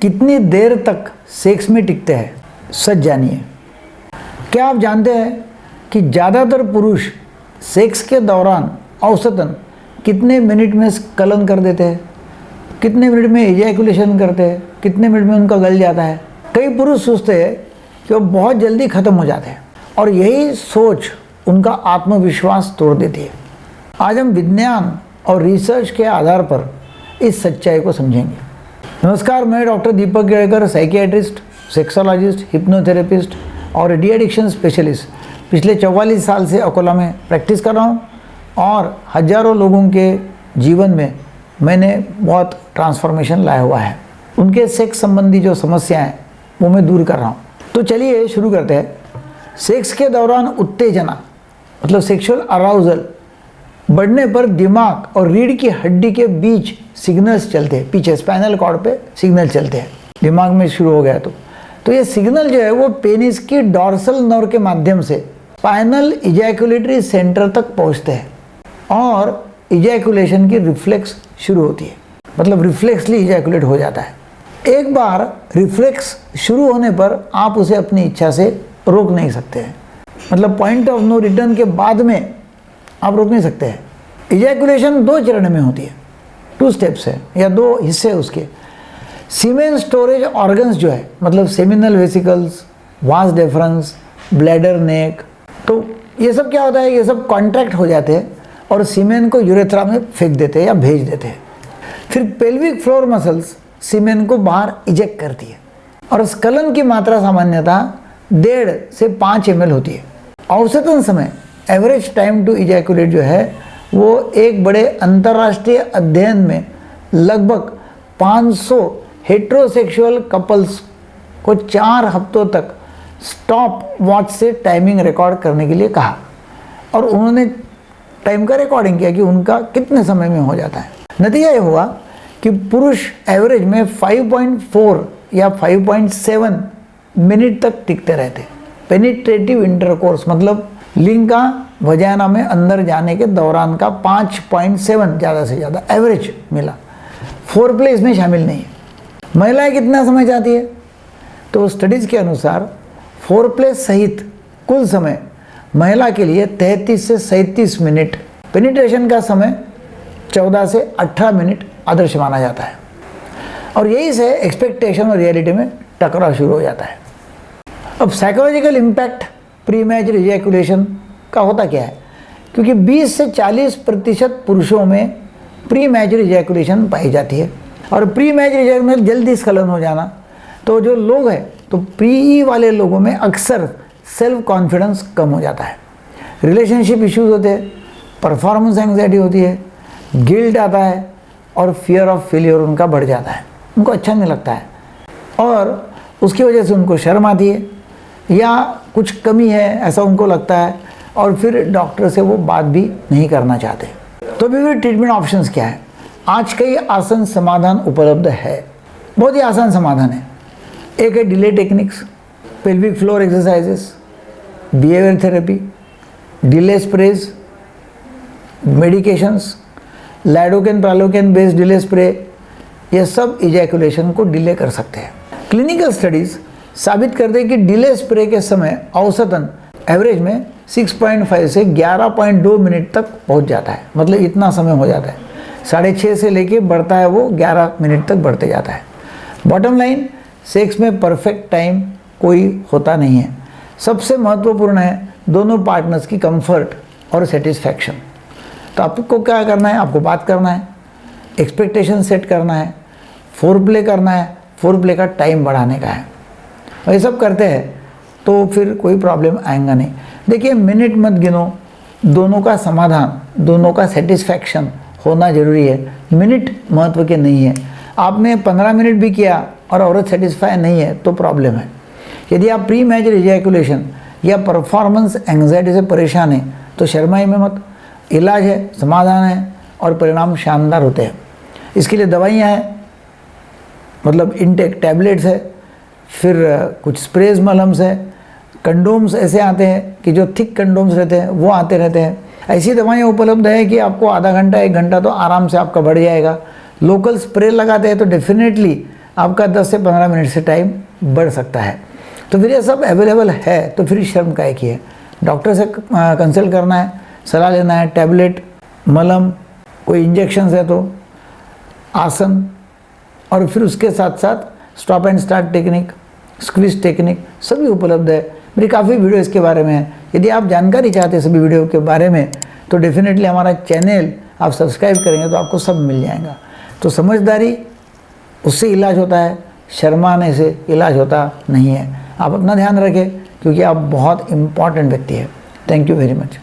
कितनी देर तक सेक्स में टिकते हैं, सच जानिए। क्या आप जानते हैं कि ज़्यादातर पुरुष सेक्स के दौरान औसतन कितने मिनट में स्खलन कर देते हैं, कितने मिनट में इजैकुलेशन करते हैं, कितने मिनट में उनका गल जाता है। कई पुरुष सोचते हैं कि वो बहुत जल्दी ख़त्म हो जाते हैं और यही सोच उनका आत्मविश्वास तोड़ देती है। आज हम विज्ञान और रिसर्च के आधार पर इस सच्चाई को समझेंगे। नमस्कार, मैं डॉक्टर दीपक गेड़कर, साइकियाट्रिस्ट, सेक्सोलॉजिस्ट, हिप्नोथेरेपिस्ट और डी एडिक्शन स्पेशलिस्ट पिछले 44 साल से अकोला में प्रैक्टिस कर रहा हूँ और हजारों लोगों के जीवन में मैंने बहुत ट्रांसफॉर्मेशन लाया हुआ है। उनके सेक्स संबंधी जो समस्याएं हैं वो मैं दूर कर रहा हूँ। तो चलिए शुरू करते हैं। सेक्स के दौरान उत्तेजना मतलब सेक्सुअल अराउजल बढ़ने पर दिमाग और रीढ़ की हड्डी के बीच सिग्नल्स चलते हैं, पीछे स्पाइनल कॉर्ड पे सिग्नल चलते हैं। दिमाग में शुरू हो गया तो ये सिग्नल जो है वो पेनिस की डॉर्सल नर्व के माध्यम से स्पाइनल इजैकुलेटरी सेंटर तक पहुंचते हैं और इजैकुलेशन की रिफ्लेक्स शुरू होती है, मतलब रिफ्लेक्सली इजैकुलेट हो जाता है। एक बार रिफ्लेक्स शुरू होने पर आप उसे अपनी इच्छा से रोक नहीं सकते हैं, मतलब पॉइंट ऑफ नो रिटर्न के बाद में आप रोक नहीं सकते हैं। इजैकुलेशन 2 चरण में होती है, 2 स्टेप्स है या 2 हिस्से उसके। सीमेन स्टोरेज ऑर्गन्स जो है मतलब seminal vesicles, vas deferens, bladder, neck, तो ये सब क्या होता है, ये सब कॉन्ट्रैक्ट हो जाते हैं और सीमेन को यूरेथ्रा में फेंक देते हैं या भेज देते हैं। फिर पेल्विक फ्लोर मसल्स सीमेन को बाहर इजेक्ट करती है और स्खलन की मात्रा सामान्यतः 1.5 से 5 ml होती है। औसतन समय एवरेज टाइम टू इजैकुलेट जो है वो एक बड़े अंतर्राष्ट्रीय अध्ययन में लगभग 500 हेट्रोसेक्सुअल कपल्स को 4 हफ्तों तक स्टॉप वॉच से टाइमिंग रिकॉर्ड करने के लिए कहा और उन्होंने टाइम का रिकॉर्डिंग किया कि उनका कितने समय में हो जाता है। नतीजा ये हुआ कि पुरुष एवरेज में 5.4 या 5.7 मिनट तक टिकते रहते। पेनिट्रेटिव इंटरकोर्स मतलब लिंग का वजाना में अंदर जाने के दौरान का 5.7 ज़्यादा से ज़्यादा एवरेज मिला। फोरप्ले इसमें शामिल नहीं है। महिलाएं कितना समय चाहती है, तो स्टडीज़ के अनुसार फोरप्ले सहित कुल समय महिला के लिए 33 से 37 मिनट, पेनिट्रेशन का समय 14 से 18 मिनट आदर्श माना जाता है और यही से एक्सपेक्टेशन और रियलिटी में टकराव शुरू हो जाता है। अब psychological impact pre match ejaculation का होता क्या है, क्योंकि 20 से 40% पुरुषों में प्री मैच इजैकुलेशन पाई जाती है और प्री मैच इजैकुलेशन जल्दी स्खलन हो जाना, तो जो लोग हैं तो प्री वाले लोगों में अक्सर सेल्फ कॉन्फिडेंस कम हो जाता है, रिलेशनशिप इश्यूज होते हैं, परफॉर्मेंस एंग्जाइटी होती है, गिल्ट आता है और फियर ऑफ फेलियर उनका बढ़ जाता है, उनको अच्छा नहीं लगता है और उसकी वजह से उनको शर्म आती है या कुछ कमी है ऐसा उनको लगता है और फिर डॉक्टर से वो बात भी नहीं करना चाहते। तो भी ट्रीटमेंट ऑप्शंस क्या है? आज कई आसान समाधान उपलब्ध है, बहुत ही आसान समाधान है। एक है delay techniques, pelvic floor exercises, behaviour therapy, delay sprays, medications, lidocaine prilocaine based delay spray, ये सब इजैकुलेशन को डिले कर सकते हैं। क्लिनिकल स्टडीज़ साबित करते हैं कि डिले स्प्रे के समय औसतन एवरेज में 6.5 से 11.2 मिनट तक पहुंच जाता है, मतलब इतना समय हो जाता है। 6.5 से लेके बढ़ता है वो 11 मिनट तक बढ़ते जाता है। बॉटम लाइन, सेक्स में परफेक्ट टाइम कोई होता नहीं है। सबसे महत्वपूर्ण है दोनों पार्टनर्स की कंफर्ट और सेटिस्फैक्शन। तो आपको क्या करना है, आपको बात करना है, एक्सपेक्टेशन सेट करना है, फोरप्ले करना है, फोरप्ले का टाइम बढ़ाने का है। ये सब करते हैं तो फिर कोई प्रॉब्लम आएगा नहीं। देखिए, मिनट मत गिनो, दोनों का समाधान, दोनों का सेटिस्फैक्शन होना जरूरी है, मिनट महत्व के नहीं है। आपने 15 मिनट भी किया और औरत सेटिस्फाई नहीं है तो प्रॉब्लम है। यदि आप प्री मैच इजैकुलेशन या परफॉर्मेंस एंग्जाइटी से परेशान हैं तो शर्माई में मत, इलाज है, समाधान है और परिणाम शानदार होते हैं। इसके लिए दवाइयाँ हैं, मतलब इनटेक टैबलेट्स है, फिर कुछ स्प्रेज मलम्स है, कंडोम्स ऐसे आते हैं कि जो थिक कंडोम्स रहते हैं वो आते रहते हैं। ऐसी दवाइयाँ उपलब्ध है कि आपको आधा घंटा 1 घंटा तो आराम से आपका बढ़ जाएगा। लोकल स्प्रे लगाते हैं तो डेफिनेटली आपका 10 से 15 मिनट से टाइम बढ़ सकता है। तो फिर ये सब अवेलेबल है तो फिर शर्म काहे की है। डॉक्टर से कंसल्ट करना है, सलाह लेना है, टैबलेट, मलम, कोई इंजेक्शन है तो आसन, और फिर उसके साथ साथ stop and start technique, squeeze technique सभी उपलब्ध है। मेरी काफ़ी वीडियो इसके बारे में है। यदि आप जानकारी चाहते हैं सभी वीडियो के बारे में तो डेफिनेटली हमारा चैनल आप सब्सक्राइब करेंगे तो आपको सब मिल जाएगा। तो समझदारी उससे इलाज होता है, शर्माने से इलाज होता नहीं है। आप अपना ध्यान रखें क्योंकि आप बहुत इम्पॉर्टेंट व्यक्ति है। Thank you very much.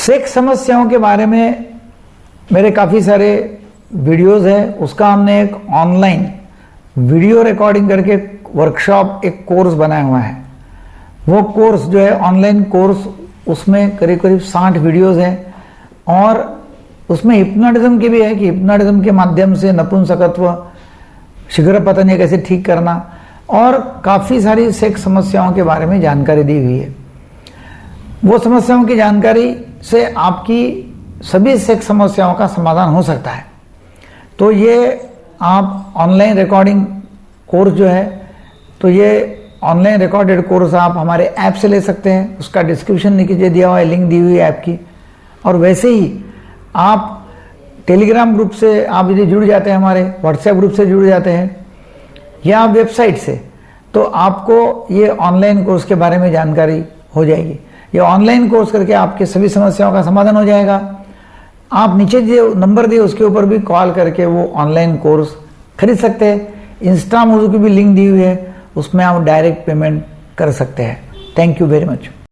Sex समस्याओं के बारे में मेरे काफ़ी सारे वीडियोस हैं। उसका हमने एक ऑनलाइन वीडियो रिकॉर्डिंग करके वर्कशॉप, एक कोर्स बनाया हुआ है। वो कोर्स जो है ऑनलाइन कोर्स, उसमें करीब करीब 60 वीडियोस हैं और उसमें हिप्नोटिज्म की भी है कि हिप्नोटिज्म के माध्यम से नपुंसकत्व, शीघ्र पतन कैसे ठीक करना, और काफ़ी सारी सेक्स समस्याओं के बारे में जानकारी दी हुई है। वो समस्याओं की जानकारी से आपकी सभी सेक्स समस्याओं का समाधान हो सकता है। तो ये आप ऑनलाइन रिकॉर्डिंग कोर्स जो है, तो ये ऑनलाइन रिकॉर्डेड कोर्स आप हमारे ऐप से ले सकते हैं। उसका डिस्क्रिप्शन नीचे दिया हुआ है, लिंक दी हुई है ऐप की। और वैसे ही आप टेलीग्राम ग्रुप से आप यदि जुड़ जाते हैं, हमारे व्हाट्सएप ग्रुप से जुड़ जाते हैं या वेबसाइट से, तो आपको ये ऑनलाइन कोर्स के बारे में जानकारी हो जाएगी। ये ऑनलाइन कोर्स करके आपके सभी समस्याओं का समाधान हो जाएगा। आप नीचे जो नंबर दिए उसके ऊपर भी कॉल करके वो ऑनलाइन कोर्स खरीद सकते हैं। इंस्टा मोजो की भी लिंक दी हुई है, उसमें आप डायरेक्ट पेमेंट कर सकते हैं। Thank you very much.